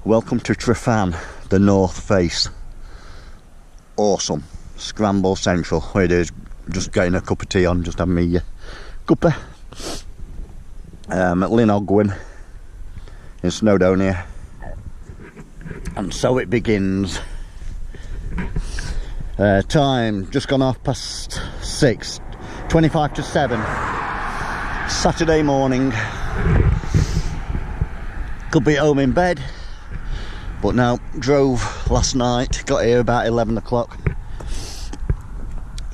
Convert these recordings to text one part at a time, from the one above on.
Welcome to Tryfan, the north face. Awesome. Scramble Central. Where it is, just getting a cup of tea on, just having me cuppa. At Llyn Ogwen in Snowdonia. And so it begins. Time just gone 6:30, 25 to 7. Saturday morning. Could be at home in bed, but no, drove last night, got here about 11 o'clock.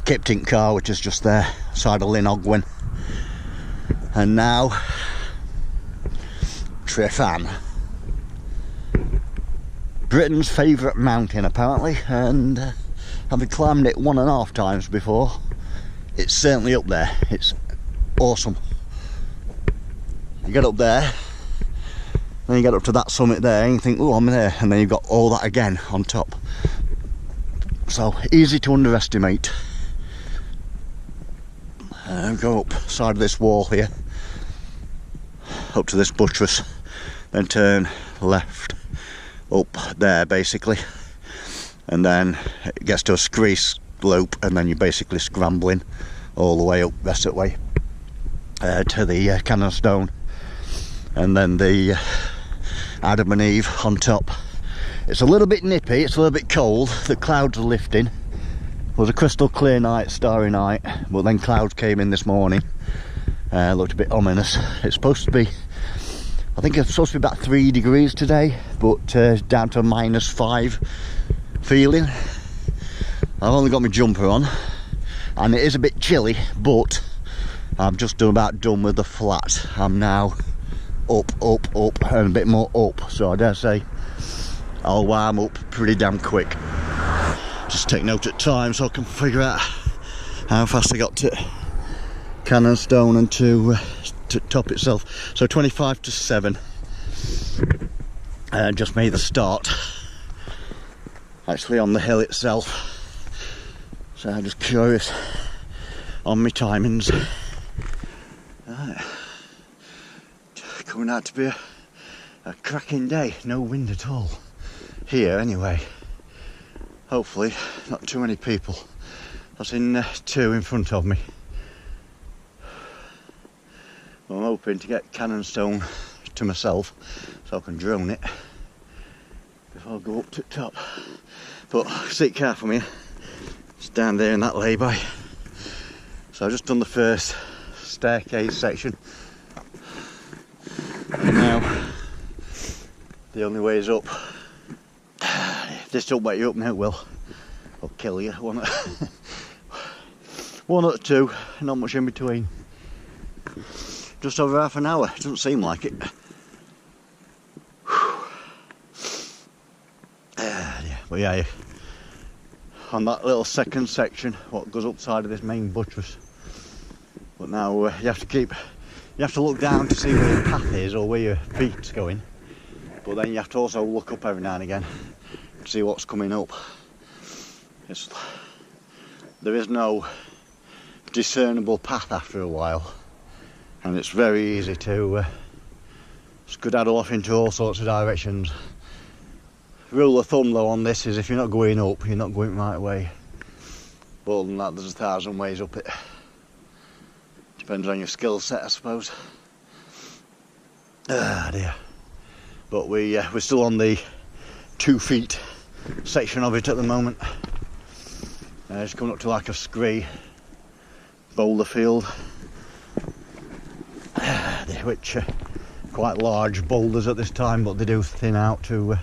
Kept in car, which is just there, side of Llyn Ogwen. And now, Tryfan. Britain's favourite mountain apparently, and having climbed it 1.5 times before, it's certainly up there. It's awesome. You get up there, then you get up to that summit there and you think, oh, I'm there, and then you've got all that again on top. So easy to underestimate. Go up side of this wall here, up to this buttress, then turn left up there basically, and then it gets to a scree slope, and then you're basically scrambling all the way up rest of the way to the Cannon Stone, and then the Adam and Eve on top. It's a little bit nippy, it's a little bit cold, the clouds are lifting. It was a crystal clear night, starry night, but then clouds came in this morning. Looked a bit ominous. It's supposed to be, I think it's supposed to be about 3 degrees today, but down to -5 feeling. I've only got my jumper on, and it is a bit chilly, but I'm just about done with the flat. I'm now up, and a bit more up, so I dare say I'll warm up pretty damn quick. Just take note at time so I can figure out how fast I got to Cannon Stone and to top itself. So 25 to 7. Just made the start. Actually on the hill itself. So I'm just curious on my timings. Right. Coming out to be a cracking day. No wind at all. Here anyway. Hopefully not too many people. I've seen 2 in front of me. Well, I'm hoping to get Cannon Stone to myself so I can drone it before I go up to the top. But sit careful me, it's down there in that lay-by. So I've just done the first staircase section, and now the only way is up. If this don't wake you up now, it will. I'll kill you. One or two, not much in between. Just over half an hour, it doesn't seem like it. Yeah. But yeah, on that little second section, what goes up side of this main buttress. But now you have to look down to see where your path is or where your feet's going. But then you have to also look up every now and again to see what's coming up. There is no discernible path after a while, and it's very easy to skedaddle off into all sorts of directions. Rule of thumb though on this is if you're not going up, you're not going the right way. But other than that, there's 1,000 ways up it. Depends on your skill set, I suppose. Ah dear. But we're still on the 2 feet section of it at the moment. It's coming up to like a scree boulder field, which quite large boulders at this time, but they do thin out to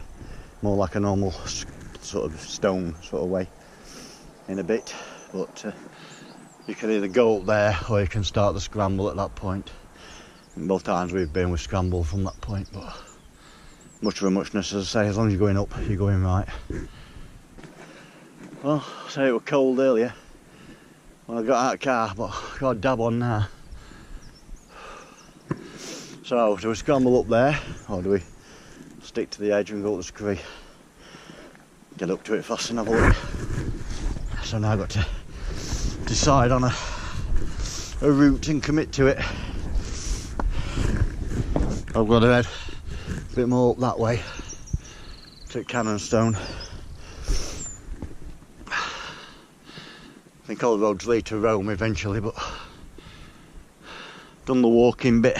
more like a normal sort of stone sort of way in a bit. But you can either go up there or you can start the scramble at that point. And both times we've been, with scramble from that point, but much of a muchness, as I say, as long as you're going up, you're going right. Well, I say it was cold earlier when I got out of the car, but I've got a dab on now. So, do we scramble up there, or do we stick to the edge and go up the scree? Get up to it fast and have a look. So now I've got to decide on a route and commit to it. I've got to head a bit more up that way, to Cannonstone. I think all the roads lead to Rome eventually, but done the walking bit.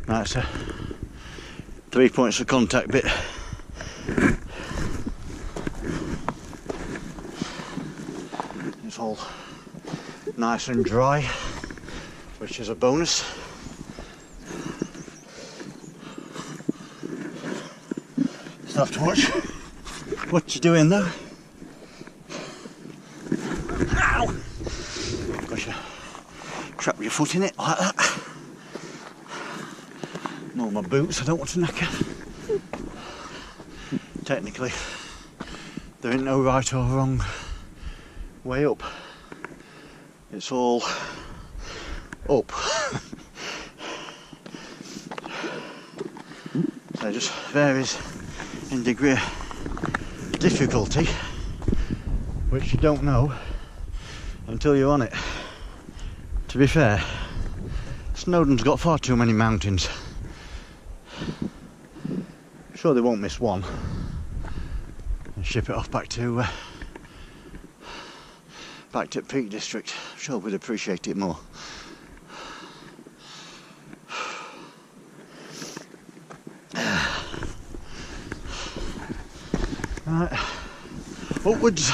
That's 3 points of contact bit. It's all nice and dry, which is a bonus. Still have to watch what you're doing though. Ow! Gosh, you trap your foot in it like that. All my boots, I don't want to knacker. Technically, there ain't no right or wrong way up. It's all up. So it just varies in degree of difficulty, which you don't know until you're on it. To be fair, Snowdon's got far too many mountains. Sure they won't miss one and ship it off back to Peak District. Sure we'd appreciate it more. Right, upwards.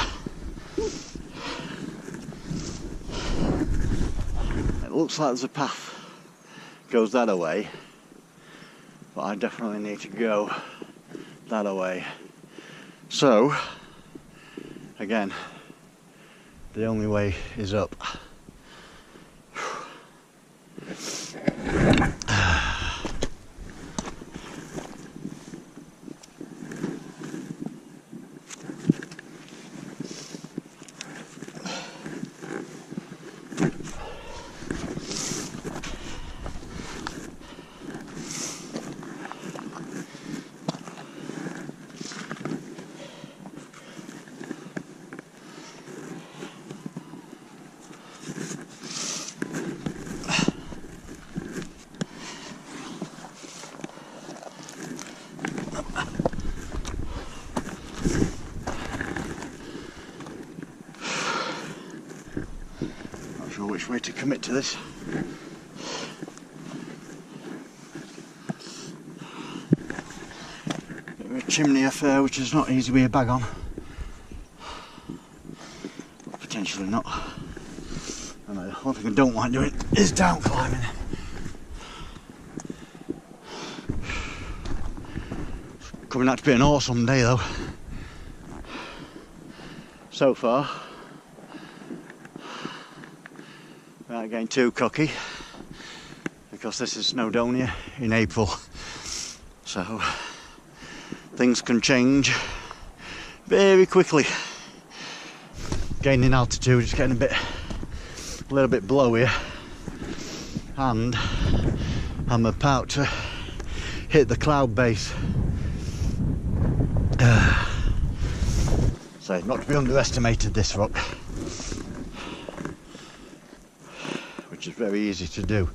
It looks like there's a path goes that way, but I definitely need to go that way. So again, the only way is up. Which way to commit to this. Bit of a chimney affair, which is not easy with a bag on. Potentially not. And one thing I don't like doing is down climbing. Coming out to be an awesome day though. So far. Without getting too cocky, because this is Snowdonia in April, so things can change very quickly. Gaining altitude, it's getting a little bit blowier, and I'm about to hit the cloud base. So not to be underestimated, this rock. Which is very easy to do,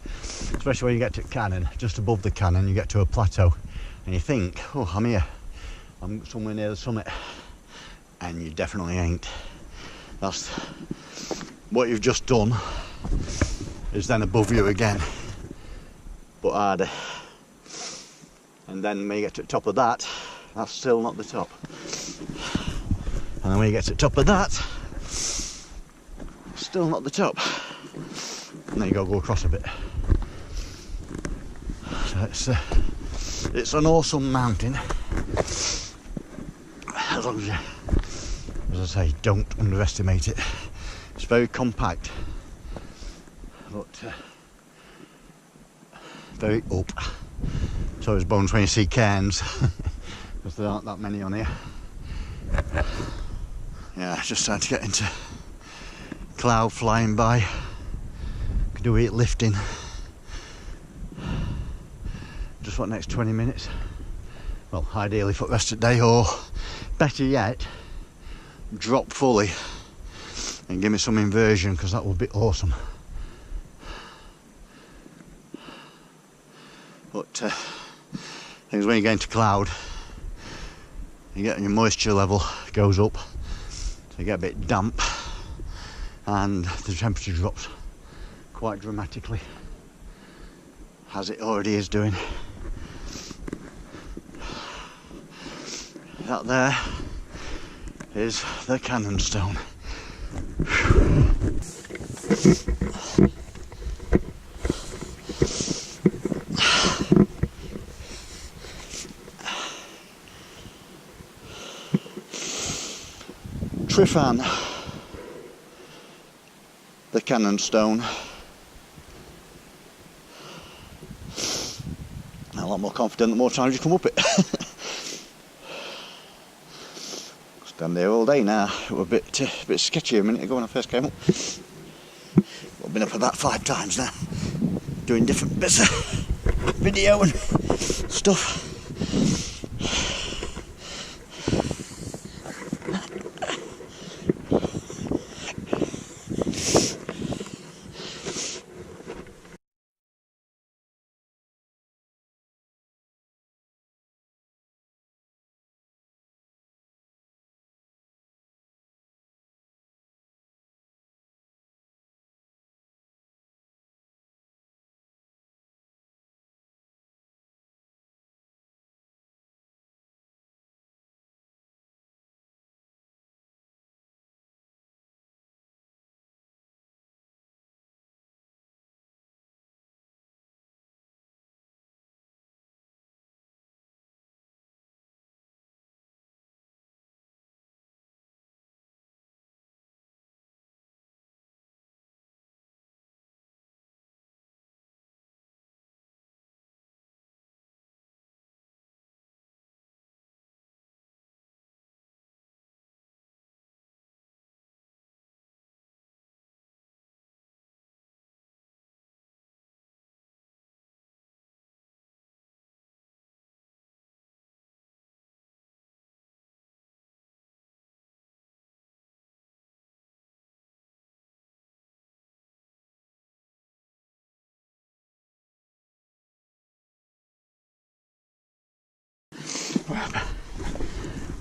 especially when you get to Cannon. Just above the Cannon you get to a plateau and you think, oh, I'm here, I'm somewhere near the summit, and you definitely ain't. That's what you've just done, is then above you again, but harder. And then when you get to the top of that, that's still not the top. And then when you get to the top of that, still not the top. And then you go across a bit. So it's an awesome mountain. As long as you, as I say, don't underestimate it. It's very compact, but very up. So it's bones when you see cairns, because there aren't that many on here. Yeah, just starting to get into cloud flying by. Could do it lifting. Just what, next 20 minutes? Well, ideally for the rest of the day, or better yet, drop fully and give me some inversion, because that would be awesome. But things when you get into cloud, you get your moisture level goes up, so you get a bit damp, and the temperature drops quite dramatically, as it already is doing. That there is the cannon stone. Tryfan, the cannon stone. I'm a lot more confident the more times you come up it. Stand there all day now. It was a bit sketchy a minute ago when I first came up. I've been up about 5 times now, doing different bits of video and stuff.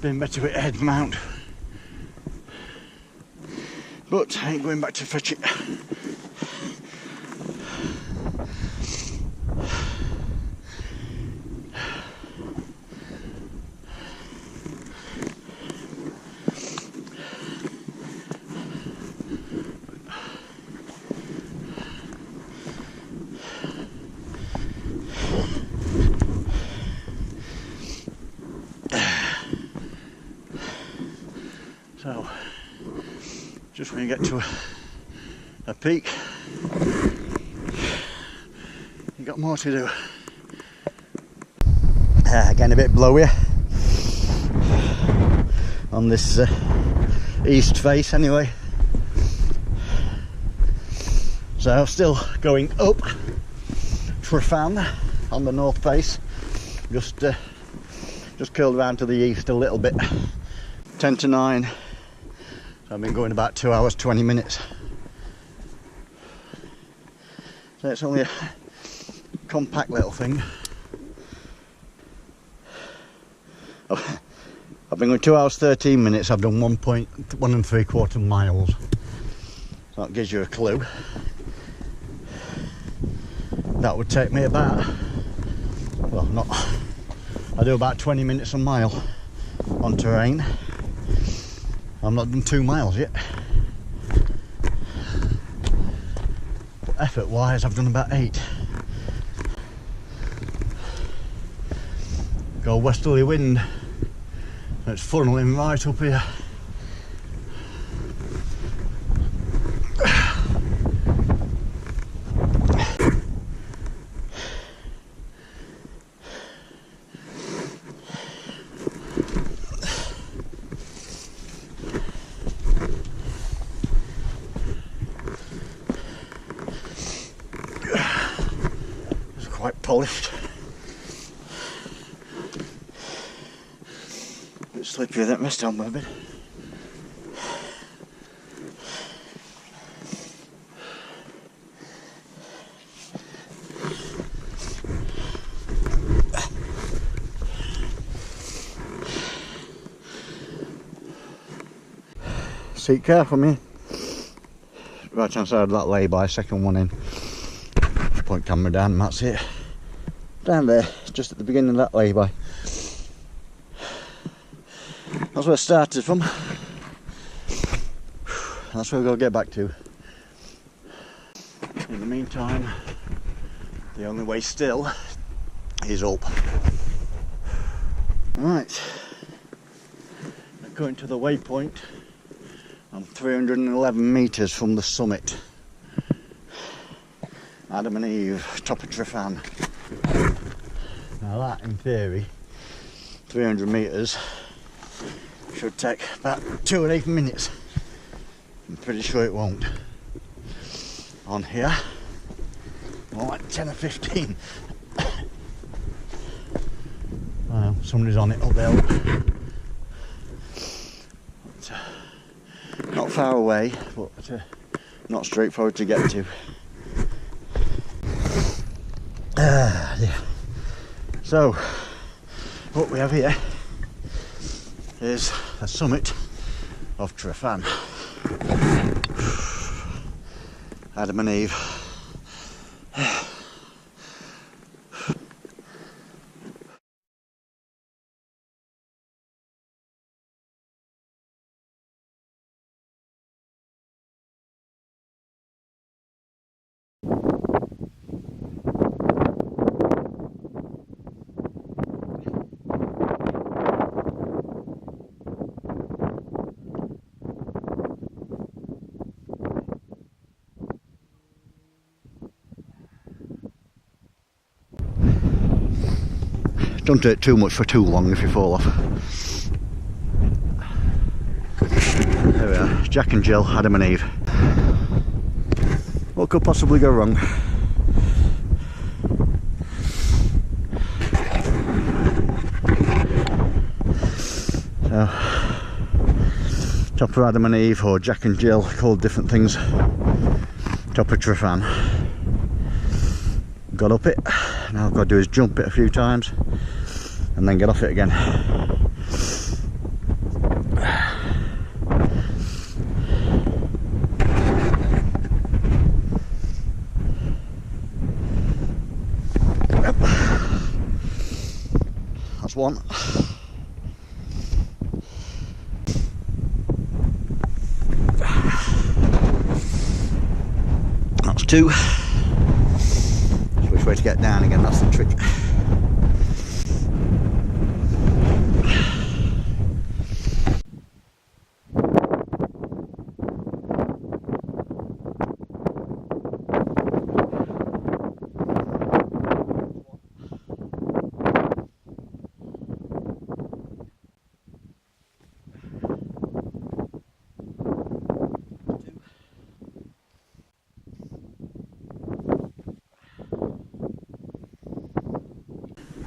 Been better with head mount, but I ain't going back to fetch it. So, just when you get to a peak, you've got more to do. Getting a bit blowy on this east face anyway. So still going up Tryfan on the north face, just curled around to the east a little bit. 10 to 9. I've been going about 2 hours 20 minutes. So it's only a compact little thing. I've been going 2 hours 13 minutes. I've done 1 3/4 miles. So that gives you a clue. That would take me about, well, not, I do about 20 minutes a mile on terrain. I've not done 2 miles yet. But effort wise, I've done about 8. Got a westerly wind, and it's funneling right up here. Quite polished. A bit slippier than missed on a bit. seat, careful me. Right hand side of that lay-by, second one in. Point camera down and that's it. Down there, just at the beginning of that lay-by. That's where I started from. That's where we're going to get back to. In the meantime, the only way still is up. Right, according to the waypoint, I'm 311 metres from the summit. Adam and Eve, top of Tryfan. Now that, in theory, 300 metres should take about 2.5 minutes. I'm pretty sure it won't. On here, more like 10 or 15. Well, somebody's on it up there. But, not far away, but not straightforward to get to. Yeah. So, what we have here is the summit of Tryfan. Adam and Eve. Don't take too much for too long if you fall off. There we are, Jack and Jill, Adam and Eve. What could possibly go wrong? So, top of Adam and Eve, or Jack and Jill, called different things. Top of Tryfan. Got up it, now I've got to do is jump it a few times and then get off it again. That's one. That's two. Which way to get down again, that's the trick.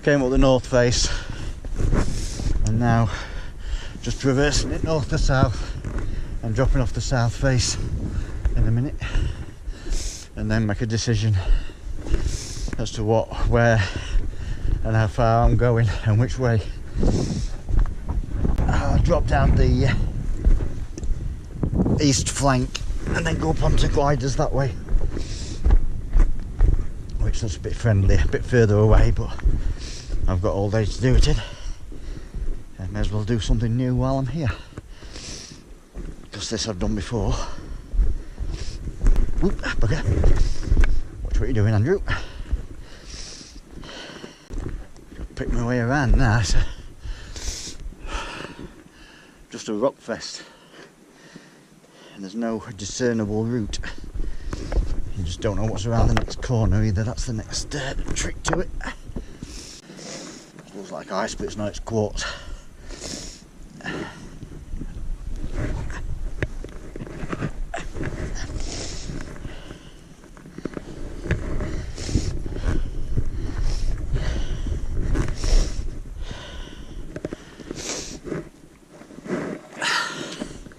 Came up the north face and now just traversing it north to south and dropping off the south face in a minute, and then make a decision as to what, where and how far I'm going and which way. I'll drop down the east flank and then go up onto gliders that way, which looks a bit friendly, a bit further away, but I've got all day to do it in. I may as well do something new while I'm here, because this I've done before. Whoop, bugger. Watch what you're doing, Andrew. I've picked my way around now, so just a rock fest, and there's no discernible route. You just don't know what's around the next corner either. That's the next trick to it. Looks like ice, but it's not, it's quartz.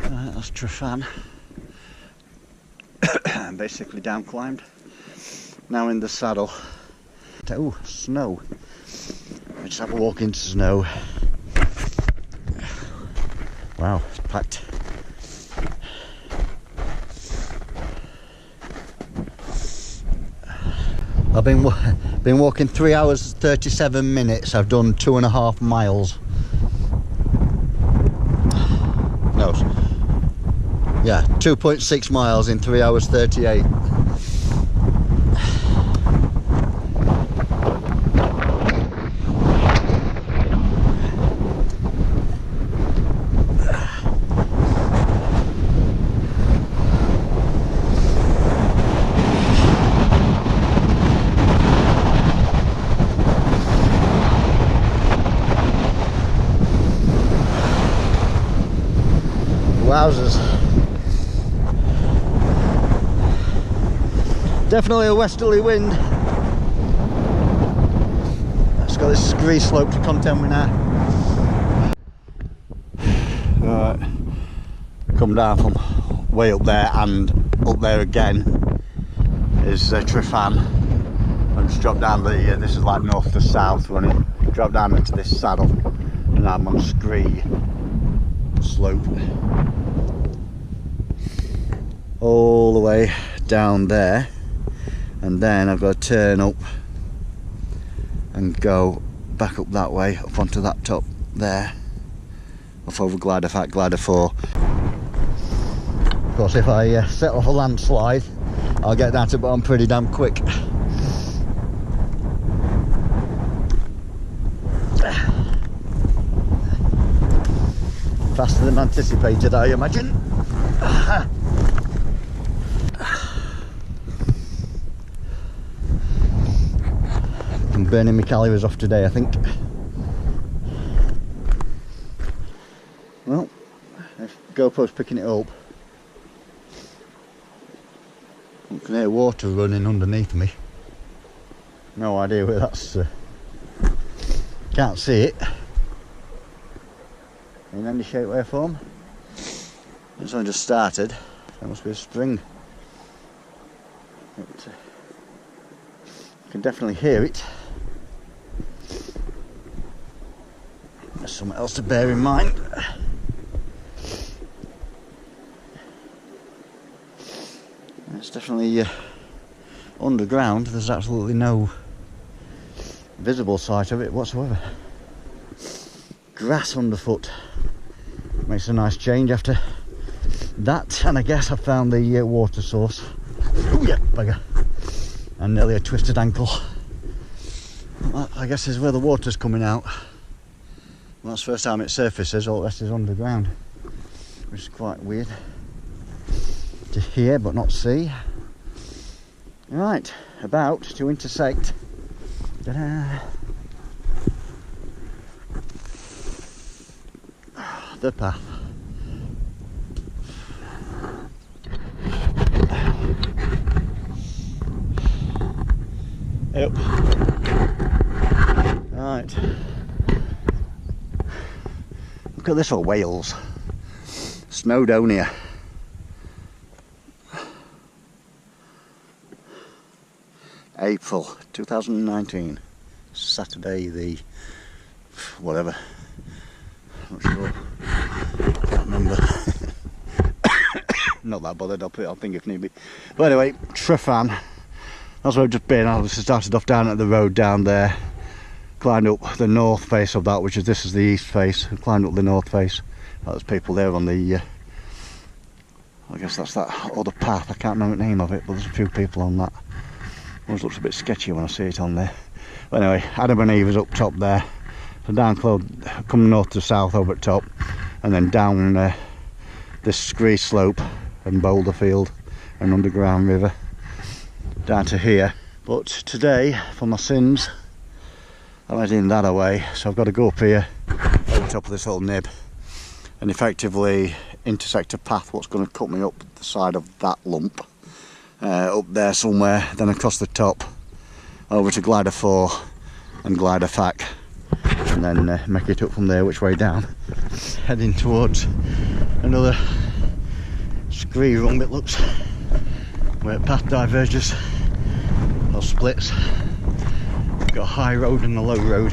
That's Tryfan. Basically down climbed. Now in the saddle. Oh, snow. Let's have a walk into snow. Wow, it's packed. I've been walking 3 hours 37 minutes. I've done 2.5 miles. No, yeah, 2.6 miles in 3 hours 38. Wowzers. Definitely a westerly wind. It's got this scree slope to contend with now. Right, come down from way up there and up there again is Tryfan. And just drop down the, this is like north to south running. Drop down into this saddle and I'm on scree slope. All the way down there, and then I've got to turn up and go back up that way, up onto that top there, off over Glyder Fach Glyder Fawr. Of course, if I set off a landslide, I'll get down to the bottom pretty damn quick. Faster than anticipated, I imagine. I'm burning my calories off today, I think. Well, if GoPro's picking it up, I can hear water running underneath me. No idea where that's. Can't see it in any shape, way or form. It's only just started. There must be a spring. I can definitely hear it. There's something else to bear in mind. It's definitely underground. There's absolutely no visible sight of it whatsoever. Grass underfoot. Makes a nice change after that, and I guess I found the water source. Oh yeah, bugger. And nearly a twisted ankle. Well, I guess is where the water's coming out. Well, that's the first time it surfaces, all the rest is underground. Which is quite weird to hear but not see. Right, about to intersect. Ta-da! The path. Yep. Right. Look at this for Wales. Snowdonia. April 2019. Saturday the whatever. Not sure. Can't remember. Not that bothered, I'll put it on thing if need be. But anyway, Tryfan. That's where I've just been. I obviously started off down at the road down there. Climbed up the north face of that, which is, this is the east face. Climbed up the north face. There's people there on the, I guess that's that other path. I can't remember the name of it, but there's a few people on that. Always looks a bit sketchy when I see it on there. But anyway, Adam and Eve is up top there. So down close, come north to south over at top, and then down this scree slope and boulder field and underground river down to here. But today, for my sins, I'm heading that away, so I've got to go up here over top of this little nib and effectively intersect a path what's going to cut me up the side of that lump, up there somewhere, then across the top over to Glyder Fawr and Glyder Fach, and then make it up from there which way down, heading towards another scree rung it looks, where path diverges or splits. Got a high road and a low road.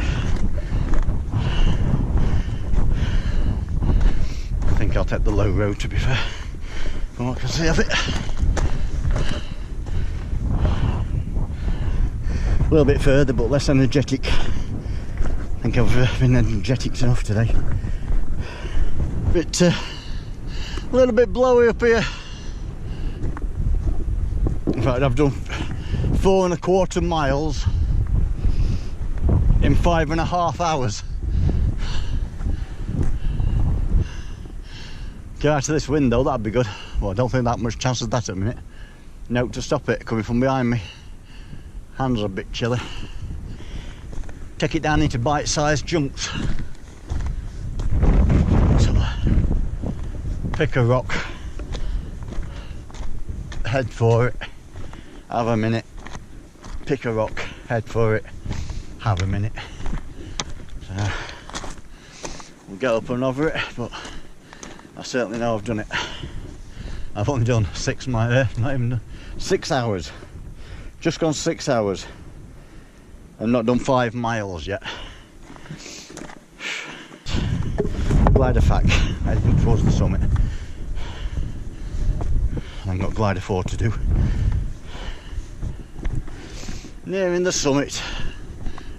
I think I'll take the low road, to be fair, from what I can see of it. little bit further but less energetic. I think I've been energetic enough today. But a little bit blowy up here. In fact, I've done 4¼ miles in 5.5 hours. Get out of this window, that'd be good. Well, I don't think that much chance of that at a minute. Note to stop it coming from behind me. Hands are a bit chilly. Take it down into bite-sized chunks. So, pick a rock, head for it, have a minute. Pick a rock, head for it, have a minute. So, we'll get up and over it, but I certainly know I've done it. I've only done 6 miles, not even 6 hours. Just gone 6 hours. And not done 5 miles yet. Glyder Fach, heading towards the summit. I've got Glyder Fawr to do. Nearing the summit,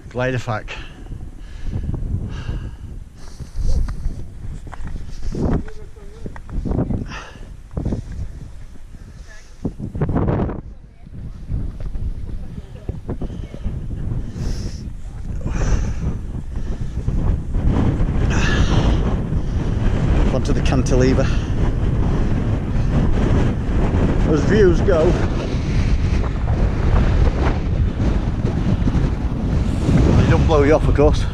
Glyder Fach. Onto the cantilever. As views go, they don't blow you off, of course.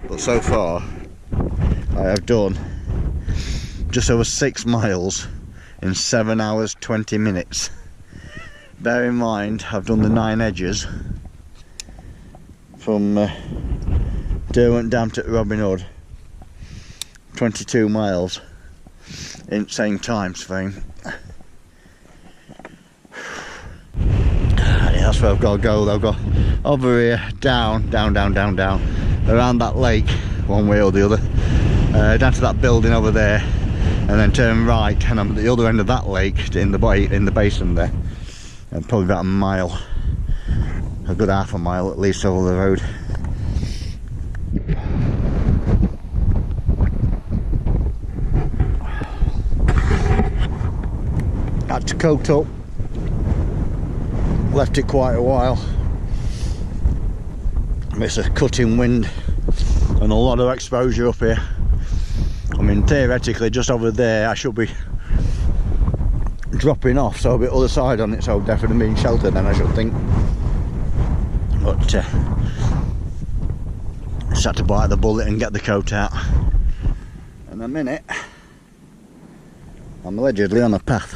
But so far I have done just over 6 miles in 7 hours 20 minutes. Bear in mind I've done the 9 edges from Derwent down to Robin Hood, 22 miles in same time frame. That's where I've got to go. I've got over here, down, around that lake, one way or the other, down to that building over there, and then turn right, and I'm at the other end of that lake, in the basin there, and probably about a mile, a good half a mile at least over the road. Had to coat up. Left it quite a while. It's a cutting wind and a lot of exposure up here. I mean, theoretically just over there I should be dropping off, so a bit other side on it, so definitely being sheltered then, I should think. But just had to bite the bullet and get the coat out. In a minute I'm allegedly on a path.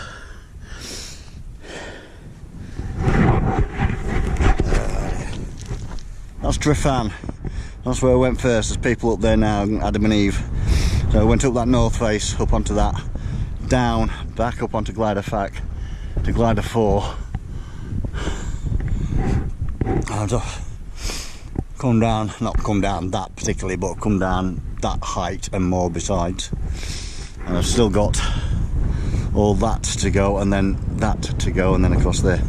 That's Tryfan. That's where I went first. There's people up there now, Adam and Eve. So I went up that north face, up onto that, down, back up onto Glyder Fach, to Glyder Fawr. And come down, not come down that particularly, but come down that height and more besides. And I've still got all that to go, and then that to go, and then across there.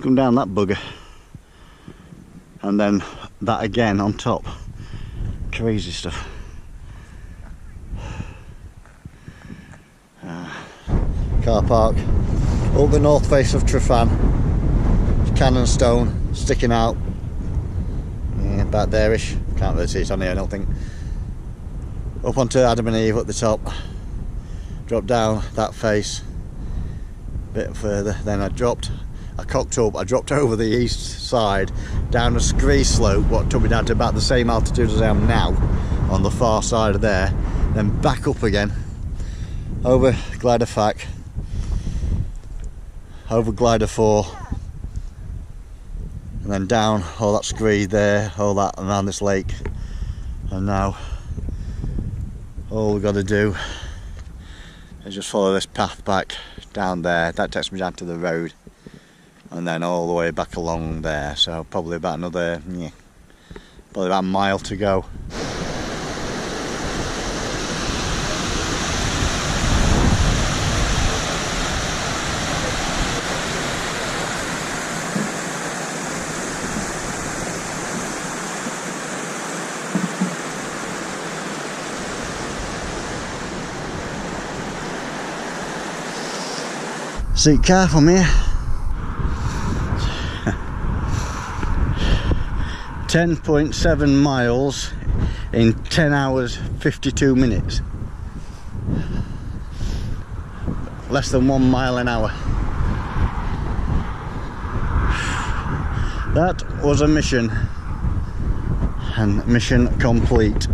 Come down that bugger and then that again on top. Crazy stuff. Car park up the north face of Tryfan. Cannon stone sticking out, yeah, about there-ish. Can't really see it on here, I don't think. up onto Adam and Eve at the top, dropped down that face a bit further, then I dropped over the east side down a scree slope, what took me down to about the same altitude as I am now on the far side of there, then back up again over Glyder Fach, over Glyder Fawr, and then down all that scree there, all that around this lake. And now all we've got to do is just follow this path back down there. That takes me down to the road and then all the way back along there, so probably about another probably about a mile to go. Seat careful, mate. 10.7 miles in 10 hours 52 minutes. Less than 1 mile an hour. That was a mission, and mission complete.